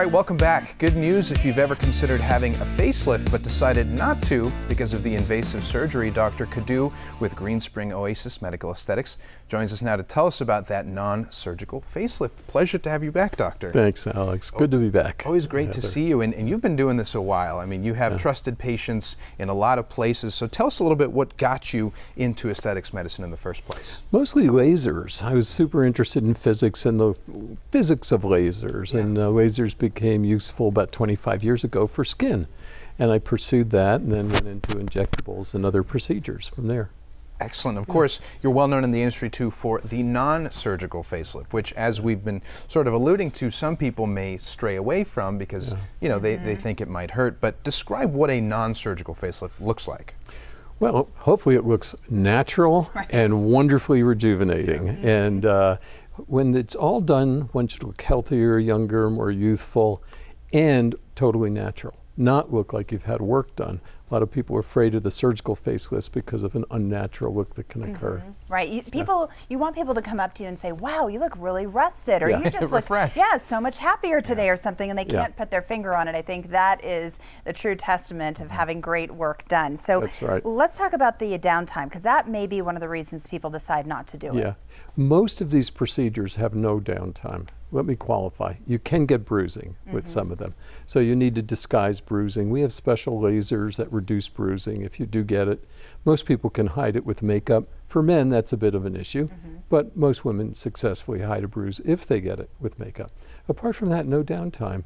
right, welcome back. Good news if you've ever considered having a facelift but decided not to because of the invasive surgery. Dr. Cadoux with Greenspring Oasis Medical Aesthetics joins us now to tell us about that non-surgical facelift. Pleasure to have you back, Doctor. Thanks, Alex. Good to be back. Always great to see you, and you've been doing this a while. I mean, you have trusted patients in a lot of places, so tell us a little bit what got you into aesthetics medicine in the first place. Mostly lasers. I was super interested in physics and the physics of lasers, and lasers became useful about 25 years ago for skin. And I pursued that and then went into injectables and other procedures from there. Excellent. Of course, you're well known in the industry too for the non-surgical facelift, which, as we've been sort of alluding to, some people may stray away from because you know they think it might hurt. But describe what a non-surgical facelift looks like. Well, hopefully it looks natural and wonderfully rejuvenating. And when it's all done, one should look healthier, younger, more youthful, and totally natural. Not look like you've had work done. A lot of people are afraid of the surgical facelifts because of an unnatural look that can occur. Right. You want people to come up to you and say, wow, you look really rusted, or you just look so much happier today or something, and they can't put their finger on it. I think that is the true testament of having great work done. So let's talk about the downtime, because that may be one of the reasons people decide not to do it. Most of these procedures have no downtime. Let me qualify. You can get bruising with some of them. So you need to disguise bruising. We have special lasers that reduce bruising if you do get it. Most people can hide it with makeup. For men, that's a bit of an issue, but most women successfully hide a bruise if they get it with makeup. Apart from that, no downtime.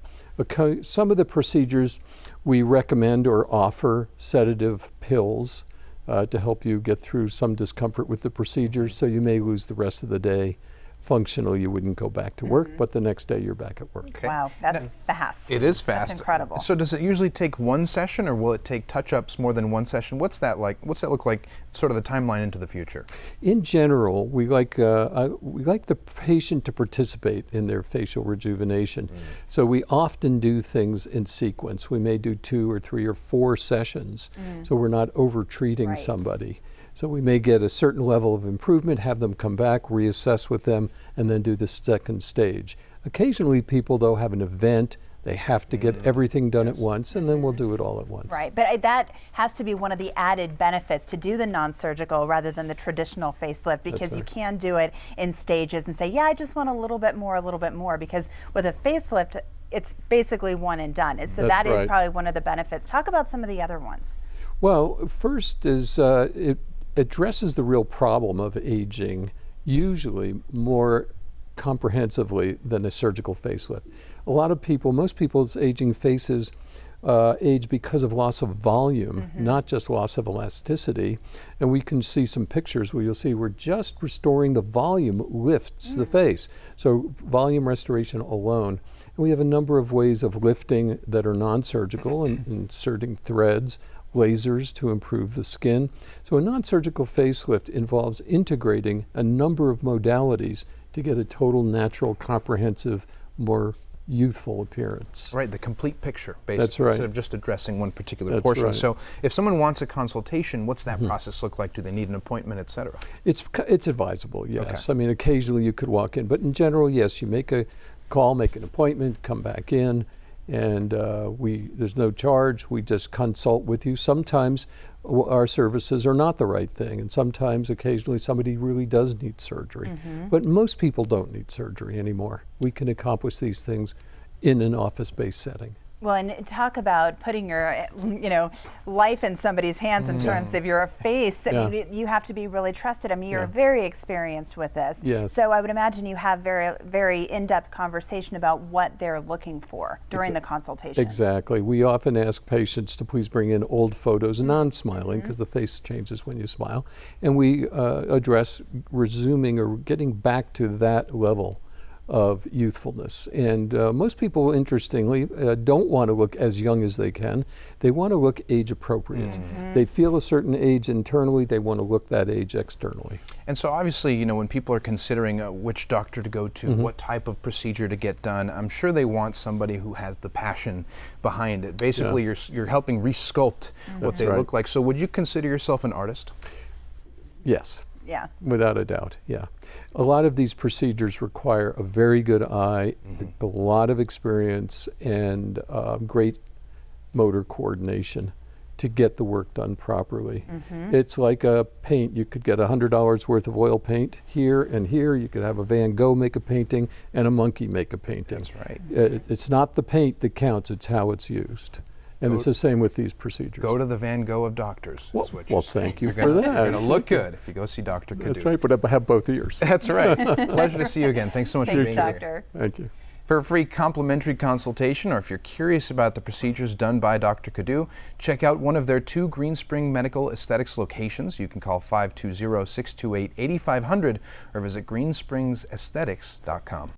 Some of the procedures we recommend or offer sedative pills to help you get through some discomfort with the procedures, so you may lose the rest of the day. Functionally, you wouldn't go back to work, but the next day you're back at work. Okay. Wow, that's fast. It is fast. That's incredible. So does it usually take one session, or will it take touch-ups more than one session? What's that like? What's that look like, sort of the timeline into the future? In general, we like the patient to participate in their facial rejuvenation. So we often do things in sequence. We may do 2 or 3 or 4 sessions, so we're not over-treating somebody. So we may get a certain level of improvement, have them come back, reassess with them, and then do the second stage. Occasionally people, though, have an event. They have to get everything done at once, and then we'll do it all at once. Right, but that has to be one of the added benefits to do the non-surgical rather than the traditional facelift, because you can do it in stages and say, yeah, I just want a little bit more, because with a facelift, it's basically one and done. So that is probably one of the benefits. Talk about some of the other ones. Well, first is it addresses the real problem of aging, usually more comprehensively than a surgical facelift. A lot of people, most people's aging faces age because of loss of volume, not just loss of elasticity. And we can see some pictures where you'll see we're just restoring the volume lifts the face. So volume restoration alone. And we have a number of ways of lifting that are non-surgical, and inserting threads, lasers to improve the skin. So a non-surgical facelift involves integrating a number of modalities to get a total, natural, comprehensive, more youthful appearance. Right, the complete picture, basically, That's right. instead of just addressing one particular portion. So if someone wants a consultation, what's that process look like? Do they need an appointment, et cetera? It's advisable, yes. I mean, occasionally you could walk in, but in general, yes, you make a call, make an appointment, come back in, and there's no charge. We just consult with you. Sometimes our services are not the right thing, and sometimes, occasionally, somebody really does need surgery. But most people don't need surgery anymore. We can accomplish these things in an office-based setting. Well, and talk about putting your, life in somebody's hands in terms of your face. I mean, you have to be really trusted. I mean, you're very experienced with this. So I would imagine you have very, very in-depth conversation about what they're looking for during the consultation. Exactly. We often ask patients to please bring in old photos, non-smiling, because the face changes when you smile. And we address resuming or getting back to that level of youthfulness. And most people, interestingly, don't want to look as young as they can. They want to look age appropriate. They feel a certain age internally, they want to look that age externally. And so obviously, when people are considering which doctor to go to, what type of procedure to get done, I'm sure they want somebody who has the passion behind it. Basically, you're helping resculpt what they look like. So would you consider yourself an artist? Yes. Yeah. Without a doubt, yeah. A lot of these procedures require a very good eye, a lot of experience, and great motor coordination to get the work done properly. It's like a paint. You could get $100 worth of oil paint here and here. You could have a Van Gogh make a painting and a monkey make a painting. That's right. It's not the paint that counts, it's how it's used. And it's the same with these procedures. Go to the Van Gogh of doctors. Well, is what you're saying. thank you You're for gonna, that. You're going to look good if you go see Dr. Cadoux. That's right, but I have both ears. That's right. Pleasure to see you again. Thanks so much for Thanks, being Doctor. here. Thank you. For a free complimentary consultation, or if you're curious about the procedures done by Dr. Cadoux, check out one of their 2 Green Spring Medical Aesthetics locations. You can call 520-628-8500 or visit greenspringsesthetics.com.